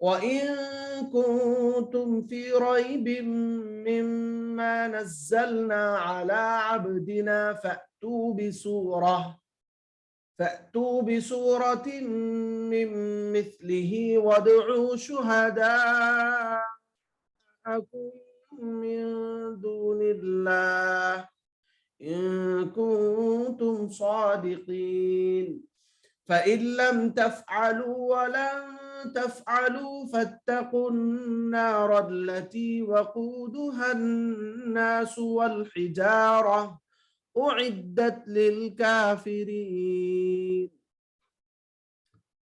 وَإِن كُنتُمْ فِي رَيْبٍ مِّمَّا نَزَّلْنَا عَلَى عَبْدِنَا فَأْتُوا بِسُورَةٍ مِّن مِّثْلِهِ وَادْعُوا شُهَدَاءَكُم مِّن دُونِ اللَّهِ إِن كُنتُمْ صَادِقِينَ فَإِن لَّمْ تَفْعَلُوا وَلَن تفعلوا فاتقوا النار التي وقودها الناس والحجارة أعدت للكافرين۔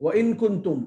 وَإِن كُنتُم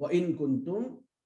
وَإِن كُنتُم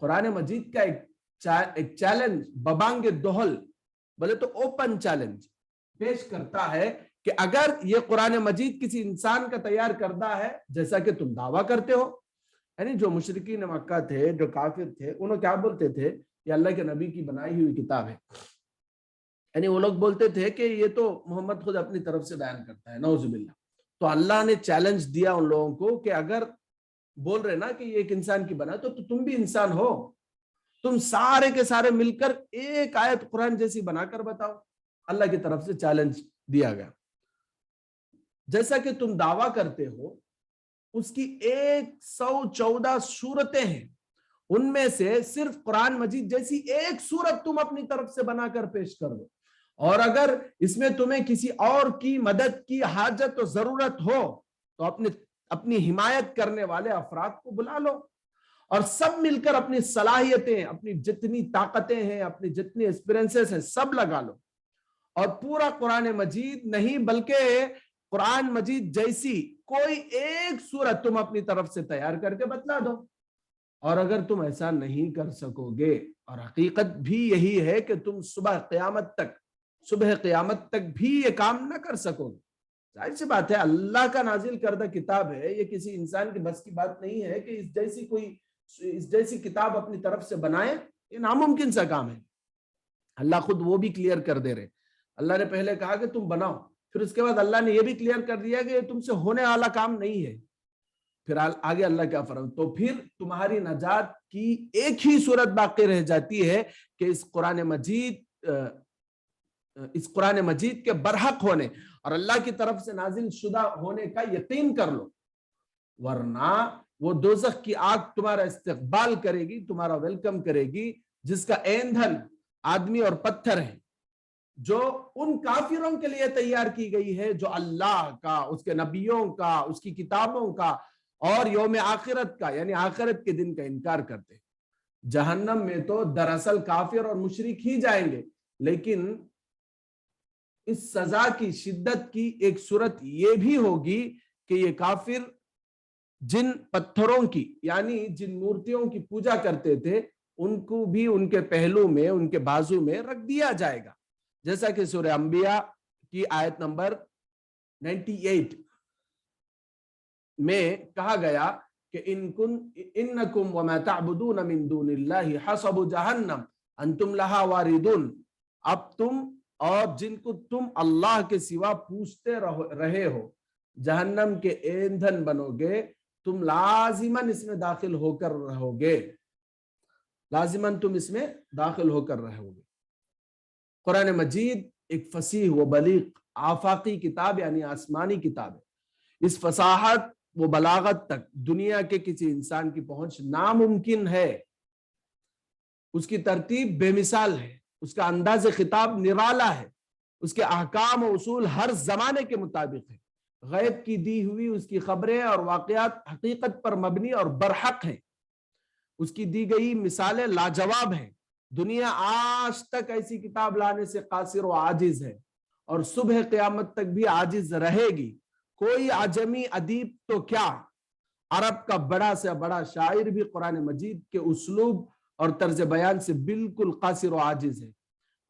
قرآن مجید کا ایک چیلنج ببانگ دوہل بولے تو اوپن چیلنج پیش کرتا ہے کہ اگر یہ قرآن مجید کسی انسان کا تیار کردہ ہے جیسا کہ تم دعویٰ کرتے ہو، یعنی جو مشرکین مکہ تھے، جو کافر تھے، انہوں کیا بولتے تھے؟ یہ اللہ کے نبی کی بنائی ہوئی کتاب ہے. یعنی وہ لوگ بولتے تھے کہ یہ تو محمد خود اپنی طرف سے بیان کرتا ہے، نعوذ باللہ. تو اللہ نے چیلنج دیا ان لوگوں کو کہ اگر بول رہے نا کہ یہ ایک انسان کی بنا تو تم بھی انسان ہو، تم سارے کے سارے مل کر ایک آیت قرآن جیسی بنا کر بتاؤ. اللہ کی طرف سے چیلنج دیا گیا. جیسا کہ تم دعویٰ کرتے ہو اس کی 114 سورتیں ہیں، ان میں سے صرف قرآن مجید جیسی ایک سورت تم اپنی طرف سے بنا کر پیش کر دو، اور اگر اس میں تمہیں کسی اور کی مدد کی حاجت و ضرورت ہو تو اپنی حمایت کرنے والے افراد کو بلا لو، اور سب مل کر اپنی صلاحیتیں، اپنی جتنی طاقتیں ہیں، اپنی جتنی ایکسپیرینسز ہیں سب لگا لو، اور پورا قرآن مجید نہیں بلکہ قرآن مجید جیسی کوئی ایک سورت تم اپنی طرف سے تیار کر کے بتلا دو. اور اگر تم ایسا نہیں کر سکو گے، اور حقیقت بھی یہی ہے کہ تم صبح قیامت تک بھی یہ کام نہ کر سکو گے. ظاہر سی بات ہے، اللہ کا نازل کردہ کتاب ہے، یہ کسی انسان کی بس کی بات نہیں ہے کہ اس جیسی کتاب اپنی طرف سے بنائے. یہ ناممکن سا کام ہے. اللہ خود وہ بھی کلیئر کر دے رہے. اللہ نے پہلے کہا کہ تم بناؤ، پھر اس کے بعد اللہ نے یہ بھی کلیئر کر دیا کہ یہ تم سے ہونے والا کام نہیں ہے. پھر آگے اللہ کیا فرماتا؟ تو پھر تمہاری نجات کی ایک ہی صورت باقی رہ جاتی ہے کہ اس قرآن مجید کے برحق ہونے اور اللہ کی طرف سے نازل شدہ ہونے کا یقین کر لو، ورنہ وہ دوزخ کی آگ تمہارا استقبال کرے گی، تمہارا ویلکم کرے گی، جس کا ایندھن آدمی اور پتھر ہے، جو ان کافروں کے لیے تیار کی گئی ہے جو اللہ کا، اس کے نبیوں کا، اس کی کتابوں کا اور یوم آخرت کا، یعنی آخرت کے دن کا انکار کرتے. جہنم میں تو دراصل کافر اور مشرک ہی جائیں گے، لیکن اس سزا کی شدت کی ایک صورت یہ بھی ہوگی کہ یہ کافر جن پتھروں کی، یعنی جن مورتیوں کی پوجا کرتے تھے، ان کو بھی ان کے پہلو میں، ان کے بازو میں رکھ دیا جائے گا، جیسا کہ سورہ انبیاء کی آیت نمبر 98 میں کہا گیا کہ انکم وما تعبدون من دون اللہ حسب جہنم انتم لہا واردون. اب تم اور جن کو تم اللہ کے سوا پوچھتے رہے ہو جہنم کے ایندھن بنو گے، تم لازماً اس میں داخل ہو کر رہو گے، لازماً تم اس میں داخل ہو کر رہو گے. قرآن مجید ایک فصیح و بلیغ آفاقی کتاب یعنی آسمانی کتاب ہے. اس فصاحت و بلاغت تک دنیا کے کسی انسان کی پہنچ ناممکن ہے. اس کی ترتیب بے مثال ہے، اس کا انداز خطاب نرالا ہے، اس کے احکام و اصول ہر زمانے کے مطابق ہے. غیب کی دی ہوئی اس کی خبریں اور واقعات حقیقت پر مبنی اور برحق ہیں. اس کی دی گئی مثالیں لاجواب ہیں. دنیا آج تک ایسی کتاب لانے سے قاصر و عاجز ہے، اور صبح قیامت تک بھی عاجز رہے گی. کوئی عجمی ادیب تو کیا، عرب کا بڑا سے بڑا شاعر بھی قرآن مجید کے اسلوب اور طرز بیان سے بالکل قاصر و عاجز ہے.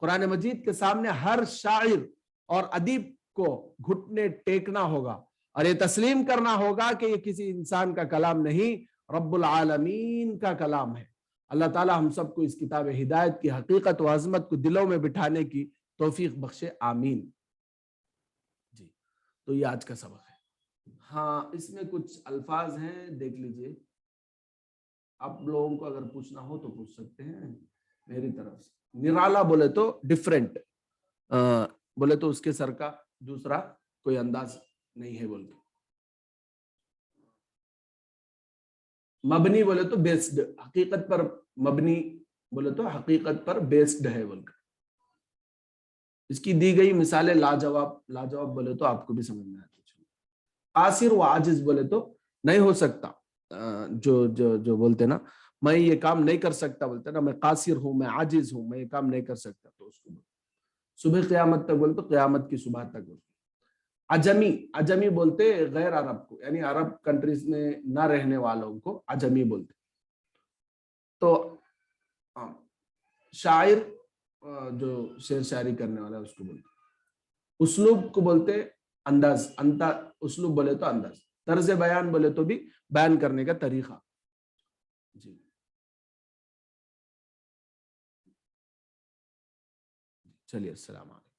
قرآن مجید کے سامنے ہر شاعر اور ادیب کو گھٹنے ٹیکنا ہوگا اور یہ تسلیم کرنا ہوگا کہ یہ کسی انسان کا کلام نہیں، رب العالمین کا کلام ہے. اللہ تعالی ہم سب کو اس کتاب ہدایت کی حقیقت و عظمت کو دلوں میں بٹھانے کی توفیق بخشے، آمین. جی تو یہ آج کا سبق ہے. ہاں اس میں کچھ الفاظ ہیں، دیکھ لیجئے. آپ لوگوں کو اگر پوچھنا ہو تو پوچھ سکتے ہیں میری طرف سے. نرالا بولے تو ڈیفرنٹ، بولے تو اس کے سر کا دوسرا کوئی انداز نہیں ہے بول کے. مبنی بولے تو بیسڈ، حقیقت پر مبنی بولے تو حقیقت پر بیسڈ ہے بول کر. اس کی دی گئی مثالیں لاجواب بولے تو آپ کو بھی سمجھ میں آتی. قاصر و عاجز بولے تو نہیں ہو سکتا، جو بولتے نا میں یہ کام نہیں کر سکتا، بولتے نا میں قاصر ہوں، میں عاجز ہوں، میں یہ کام نہیں کر سکتا، تو اس کو صبح قیامت تک بولے تو قیامت کی صبح تک بولتے. عجمی بولتے غیر عرب کو، یعنی عرب کنٹریز میں نہ رہنے والوں کو عجمی بولتے. تو شاعر جو شعر شاعری کرنے والا ہے اس کو بولتے، اسلوب کو بولتے انداز، اسلوب بولے تو انداز، طرز بیان بولے تو بھی بیان کرنے کا طریقہ. جی چلیے، السلام علیکم.